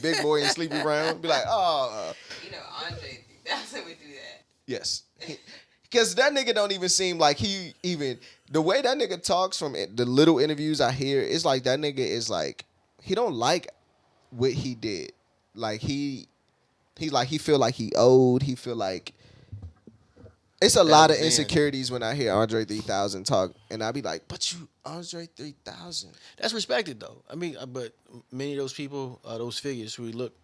Big Boy and Sleepy Brown. Be like, oh. Andre 3000 would do that. Yes. Because that nigga don't even seem like he even... The way that nigga talks from the little interviews I hear, it's like that nigga is like... He don't like what he did. Like, he feel like he owed. He feel like... It's a lot of insecurities when I hear Andre 3000 talk. And I be like, but you, Andre 3000. That's respected, though. I mean, but many of those people, those figures who we look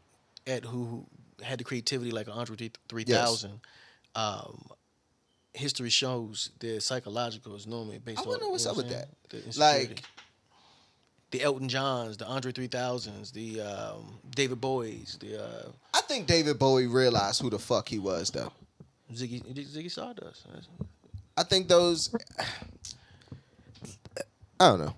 at who had the creativity like Andre 3000, history shows their psychological is normally based on... I wonder what's up with that. Like... The Elton Johns, the Andre 3000s, the David Bowies, I think David Bowie realized who the fuck he was, though. Ziggy Stardust. I think those... I don't know.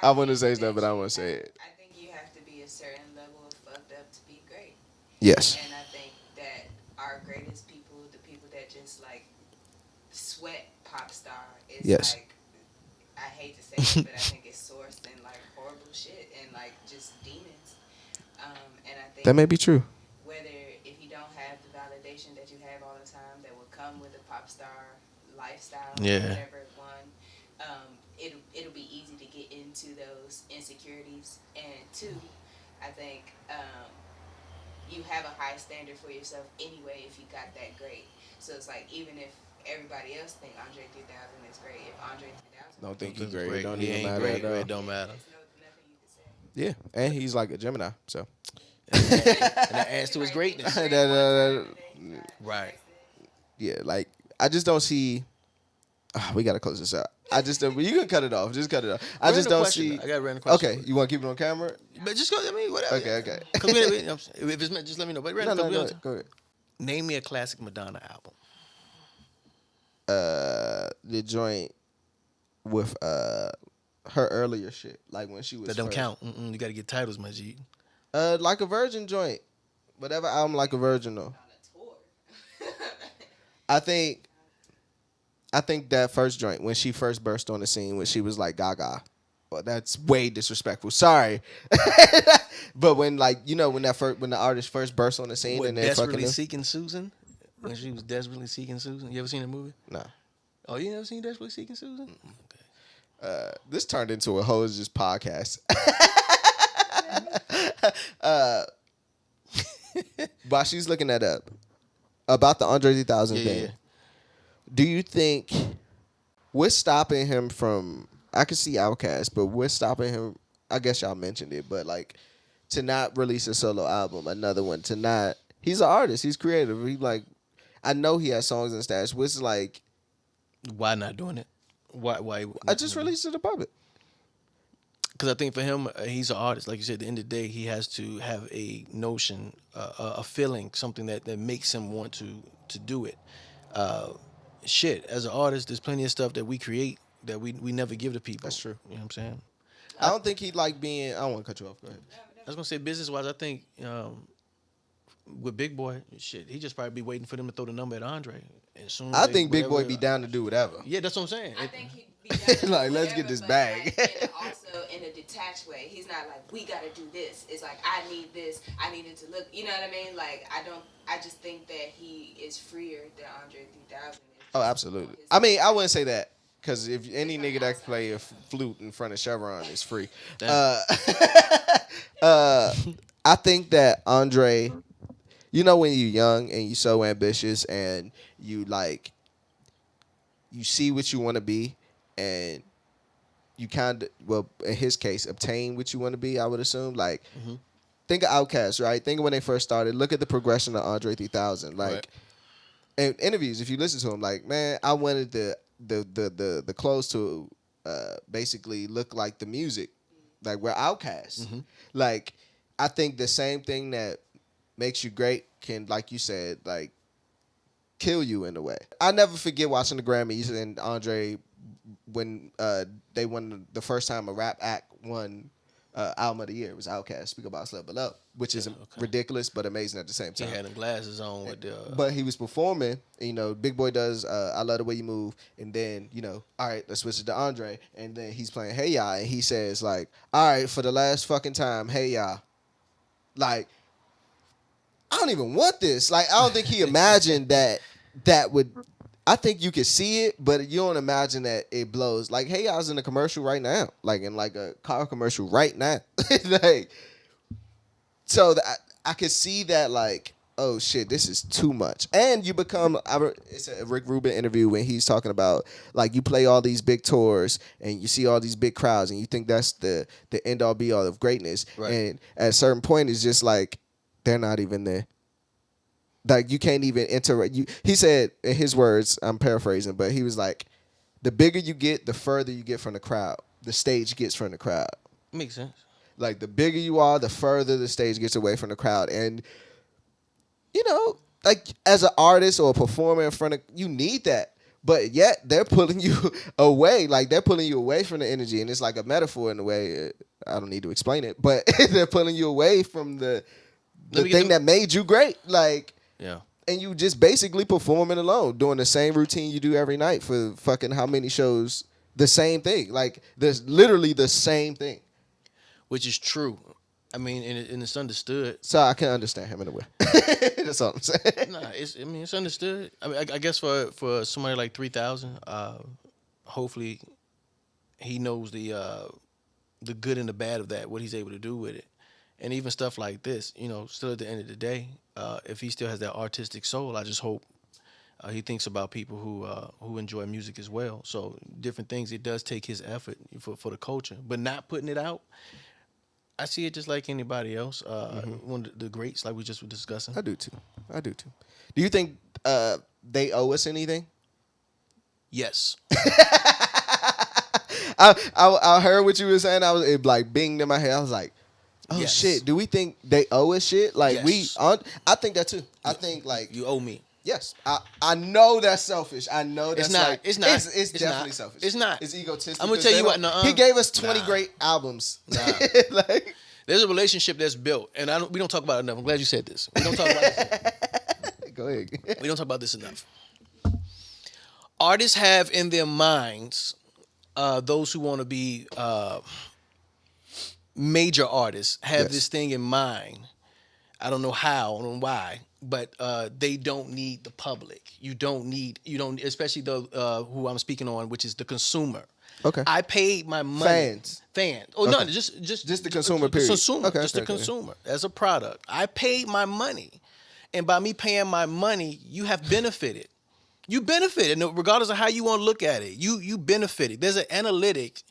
I want to say stuff, but I don't want to say it. I think you have to be a certain level of fucked up to be great. Yes. And I think that our greatest people, the people that just like sweat pop star, is like, I hate to say it, but I think it's sourced in like horrible shit and like just demons. And I think that may be true. Whether if you don't have the validation that you have all the time that will come with a pop star lifestyle, whatever one, it'll be easy to get into those insecurities. And two, I think you have a high standard for yourself anyway if you got that great. So it's like even if everybody else think Andre 3000 is great, if Andre 3000 don't think he's great, it don't he even ain't matter. Great, it don't matter. nothing you can say. Yeah, and he's like a Gemini, so. And that adds to his greatness. Right. Yeah, like I just don't see. We gotta close this out. I just don't. You can cut it off. Just cut it off. I just don't see. I got a random question. Okay, you want to keep it on camera? But just go. I mean, whatever. Okay. Cause if it's meant, just let me know. But random, go ahead. Name me a classic Madonna album. The joint with her earlier shit, like when she was. That don't count. You got to get titles, my G. Like a Virgin joint, whatever album Like a Virgin though. I think that first joint when she first burst on the scene when she was like Gaga. Well, that's way disrespectful. Sorry, but when like when the artist first burst on the scene and they Desperately Seeking Susan, when she was Desperately Seeking Susan. You ever seen that movie? No. Oh, you never seen Desperately Seeking Susan? Okay. This turned into a hoes just podcast. While she's looking that up about the Andre 3000 thing, yeah. Do you think what's stopping him from? I could see OUTKAST, but what's stopping him? I guess y'all mentioned it, but like to not release a solo album, another one to not. He's an artist. He's creative. He like, I know he has songs and stats. What's like? Why not doing it? Why? I just released it above it. Because I think for him, he's an artist. Like you said, at the end of the day, he has to have a notion, a feeling, something that makes him want to do it. As an artist, there's plenty of stuff that we create that we never give to people. That's true. You know what I'm saying? I don't think he'd like being... I don't want to cut you off. Go ahead. I was going to say, business-wise, I think with Big Boy, he just probably be waiting for them to throw the number at Andre. I think Big Boy be down to do whatever. Yeah, that's what I'm saying. I think he'd be down to like, do let's whatever, get this but bag. like, and also in a detached way. He's not like, we got to do this. It's like, I need this. I need it to look... You know what I mean? Like, I just think that he is freer than Andre 3000. Oh, absolutely. I mean, I wouldn't say that. Because if any nigga that can play a flute in front of Chevron is free. I think that Andre, when you're young and you're so ambitious and you like, you see what you want to be and you kind of, well, in his case, obtain what you want to be, I would assume. Like, think of OUTKAST, right? Think of when they first started. Look at the progression of Andre 3000. Like, right. In interviews, if you listen to him, like, man, I wanted the clothes to basically look like the music, like we're OUTKAST. Like, I think the same thing that makes you great can, like you said, like kill you in a way. I never forget watching the Grammys and Andre when they won the first time a rap act won album of the year. It was OUTKAST, Speak About Love Below, which Yeah, is okay. ridiculous but amazing at the same He time. had them glasses on with the. But he was performing, Big Boy does I Love the Way You Move, and then, all right, let's switch it to Andre, and then he's playing Hey Ya, and he says, like, all right, for the last fucking time, Hey Ya. Like, I don't even want this. Like, I don't think he imagined that would. I think you could see it, but you don't imagine that it blows. Like, Hey Ya's in a commercial right now, like in like a car commercial right now. Like, so I could see that, like, oh shit, this is too much. And you become, it's a Rick Rubin interview when he's talking about, like, you play all these big tours and you see all these big crowds and you think that's the end all be all of greatness. Right. And at a certain point, it's just like, they're not even there. Like, you can't even interact. He said, in his words, I'm paraphrasing, but he was like, the bigger you get, the further you get from the crowd. The stage gets from the crowd. Makes sense. Like, the bigger you are, the further the stage gets away from the crowd. And, like, as an artist or a performer in front of, you need that. But yet, they're pulling you away. Like, they're pulling you away from the energy. And it's like a metaphor in a way. I don't need to explain it. But they're pulling you away from the thing that made you great. Like, yeah. And you just basically performing alone, doing the same routine you do every night for fucking how many shows? The same thing. Like, there's literally the same thing. Which is true. I mean, and it's understood. So I can understand him in a way. That's all I'm saying. Nah, it's understood. I mean, I guess for somebody like 3,000, hopefully he knows the good and the bad of that, what he's able to do with it. And even stuff like this, still at the end of the day, if he still has that artistic soul, I just hope he thinks about people who enjoy music as well. So different things, it does take his effort for the culture, but not putting it out. I see it just like anybody else. One of the greats, like we just were discussing. I do too. Do you think they owe us anything? Yes. I heard what you were saying. It like binged in my head. I was like, oh Yes. shit. Do we think they owe us shit? Like Yes. I think that too. I think like You owe me. yes. I know that's selfish. I know that's It's not. like It's not. It's It's definitely not. selfish. It's not. It's egotistic. I'm gonna 'cause tell they you what, don't- nuh-uh. He gave us 20 Nah. great albums. Nah. Like, There's a relationship that's built, and we don't talk about it enough. I'm glad you said this. We don't talk about this. go ahead. We don't talk about this enough. Artists have in their minds those who want to be major artists have Yes. this thing in mind. I don't know how, I don't know why, but they don't need the public. You don't, especially the who I'm speaking on, which is the consumer. Okay. I paid my money. Fans. Oh no, Okay. just the consumer period. Consumer. Okay, Just okay, the okay. consumer as a product. I paid my money, and by me paying my money, you have benefited. You benefited, and regardless of how you want to look at it. You benefited. There's an analytic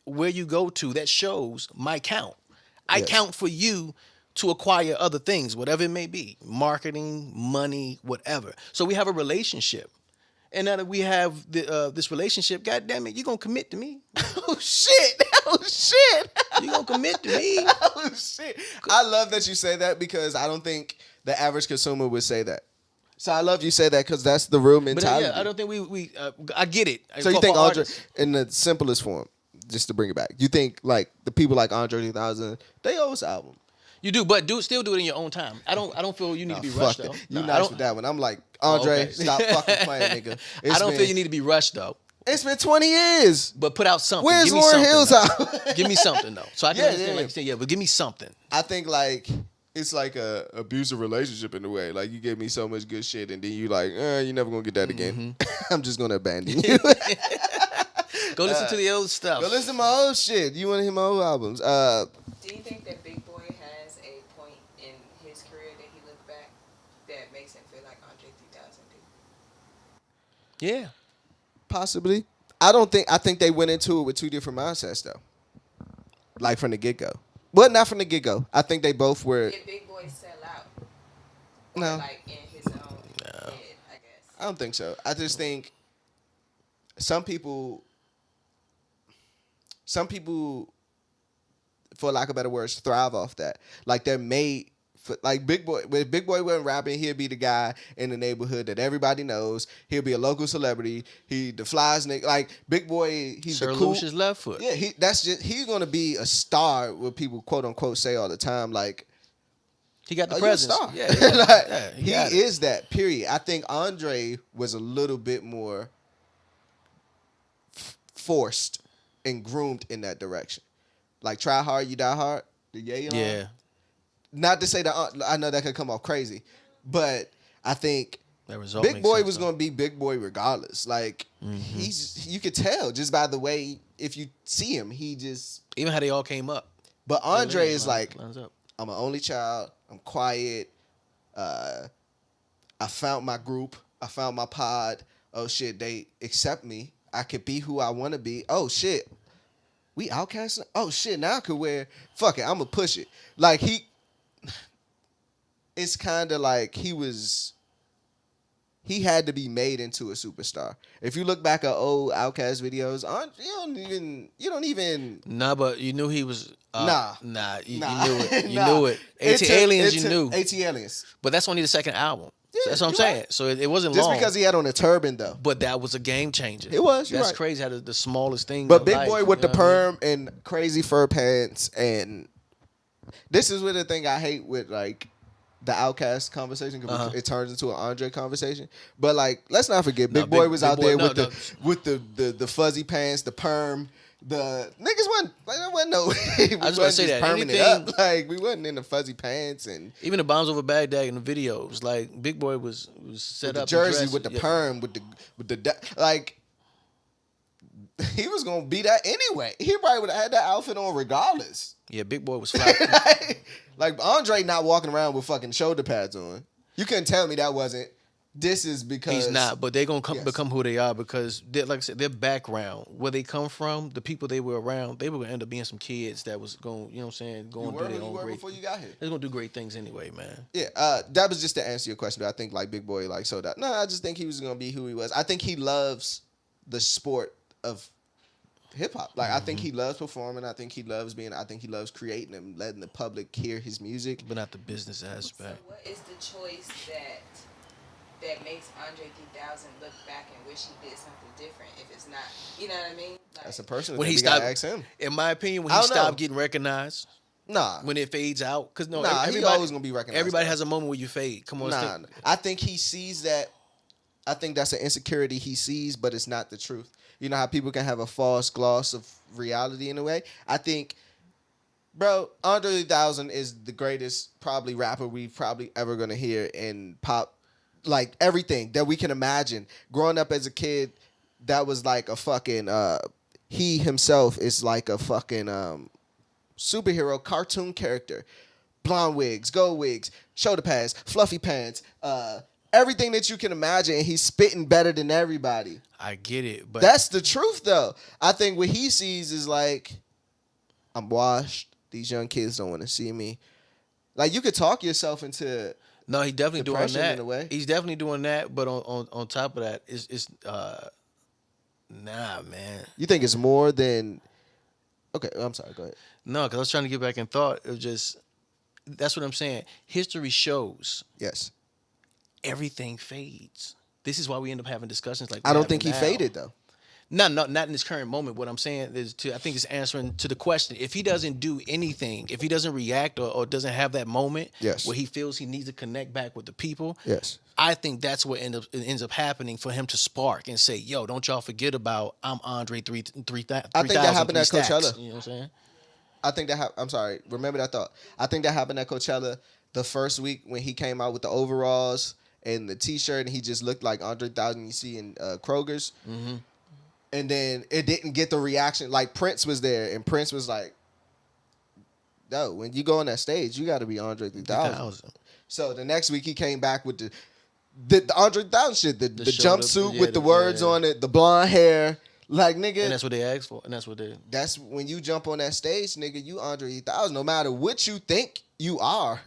where you go to that shows my count. I Yes. count for you to acquire other things, whatever it may be, marketing, money, whatever. So we have a relationship. And now that we have this relationship, God damn it, you're going to commit to me. Oh shit! Oh shit! You're going to commit to me. Oh shit! I love that you say that because I don't think the average consumer would say that. So I love you say that because that's the real But mentality. yeah, I don't think I get it. So you For think Andre, artists. in the simplest form, just to bring it back, you think like the people like Andre 3000, they owe us an album? You do, but still do it in your own time. I don't feel you need to be Fuck rushed that. though. You Nah, I nice don't- with that one. I'm like, Andre, okay. stop fucking playing, nigga. I don't feel you need to be rushed though. It's been 20 years. But put out something. Where's Give me Lauryn something, Hill's though. out? Give me something though, so I can Yeah, understand. yeah. Like you said, yeah, but give me something. I think like it's like a abusive relationship in a way. Like you give me so much good shit, and then you like, you're never gonna get that again. I'm just gonna abandon you. Go listen to the old stuff. Go listen to my old shit. You want to hear my old albums? Do you think that Big Boy has a point in his career that he looked back that makes him feel like Andre 3000 did? Yeah. Possibly. I think they went into it with two different mindsets though. Like from the get go. Well, not from the get go. I think they both were. Did Big Boy sell out? Or No. like in his own head, I guess. I don't think so. I just think some people, for lack of better words, thrive off that. Like they're made Like Big Boy, when Big Boy wasn't rapping, he'd be the guy in the neighborhood that everybody knows. He'll be a local celebrity. He the flies nigga. Like Big Boy, he's Sir the cool. Lucius left foot. Yeah, he's gonna be a star. What people quote unquote say all the time, like He got the you a presence. star. Yeah, Like, yeah, he is that. Period. I think Andre was a little bit more forced and groomed in that direction. Like try hard, you die hard. The yay line. Yeah. Not to say that I know that could come off crazy, but I think That result Big makes Boy sense, was though. going to be Big Boy regardless. Like you could tell just by the way if you see him, he just. Even how they all came up. But Andre is like, lines up. I'm an only child. I'm quiet. I found my group. I found my pod. Oh shit, they accept me. I could be who I want to be. Oh shit, we OUTKAST. Oh shit, now I could wear. Fuck it, I'm gonna push it. Like it's kind of like he had to be made into a superstar. If you look back at old OUTKAST videos, you don't even. Nah, but you knew he was. Nah. You Nah. knew it. You Nah. knew it. AT-Aliens, you knew. AT-Aliens. But that's only the second album. Yeah, So that's what I'm you're saying. right. So it wasn't Just long. because he had on a turban though. But that was a game changer. It was, you're That's right. crazy how the smallest thing. But of Big life, Boy with you the know what I mean? perm and crazy fur pants, and this is what the thing I hate with like the OUTKAST conversation because it turns into an Andre conversation. But like, let's not forget, Big Boy was out there with the fuzzy pants, the perm. The niggas wasn't no. We I was gonna say that. perming it Anything- up. Like we wasn't in the fuzzy pants and Even the Bombs Over Baghdad in the videos, like Big Boy was set with up. the jersey, and dressed. with the Yeah. perm, with the like. He was gonna be that anyway. He probably would have had that outfit on regardless. Yeah, Big Boy was fly. Like Andre not walking around with fucking shoulder pads on. You couldn't tell me that wasn't. This is because He's not, but they're gonna Yes. become who they are because, like I said, their background, where they come from, the people they were around, they were gonna end up being some kids that was going, you know what I'm saying, You going were to who their you own were great. before you got here. They're gonna do great things anyway, man. Yeah, that was just to answer your question. But I think like Big Boy, like so that. No, I just think he was gonna be who he was. I think he loves the sport of hip hop. Like I think he loves performing. I think he loves creating and letting the public hear his music. But not the business So aspect. what is the choice that makes Andre 3000 look back and wish he did something different if it's not, you know what I mean? Like, That's a personal When thing. he We gotta stopped, ask him. in my opinion, when I he don't stopped know. getting recognized, Nah, when it fades out, because no, he everybody always gonna be recognized. Everybody though. has a moment where you fade. Come on, Nah, I think he sees that. I think that's an insecurity he sees, but it's not the truth. You know how people can have a false gloss of reality in a way? I think, bro, Andre 3000 is the greatest probably rapper we probably ever gonna hear in pop. Like everything that we can imagine. Growing up as a kid, that was like a fucking. He himself is like a fucking superhero cartoon character. Blonde wigs, gold wigs, shoulder pads, fluffy pants, everything that you can imagine, and he's spitting better than everybody. I get it, but That's the truth, though. I think what he sees is like, I'm washed. These young kids don't want to see me. Like you could talk yourself into. no, he definitely doing depression that. in a way. He's definitely doing that, but on top of that, it's nah, man. You think it's more than. Okay, I'm sorry. Go ahead. No, because I was trying to get back in thought. It was just that's what I'm saying. History shows Yes, everything fades. This is why we end up having discussions like I we're don't having think he now. faded though. Not in this current moment. What I'm saying is I think it's answering to the question. If he doesn't do anything, if he doesn't react or doesn't have that moment Yes. where he feels he needs to connect back with the people, Yes. I think that's what ends up happening for him to spark and say, "Yo, don't y'all forget about I'm Andre 3000." I think that happened at Coachella. You know what I'm saying? I think that I'm sorry. Remember that thought. I think that happened at Coachella the first week when he came out with the overalls and the T-shirt, and he just looked like Andre 3000 you see in Kroger's. Mm-hmm. And then it didn't get the reaction. Like Prince was there, and Prince was like, "No, when you go on that stage, you got to be Andre 3000." So the next week he came back with the Andre 3000 shit, the shoulder- jumpsuit yeah, with the the- words yeah. on it, the blonde hair. Like nigga, And that's what they asked for, and that's what they. that's when you jump on that stage, nigga. You Andre 3000. No matter what you think you are,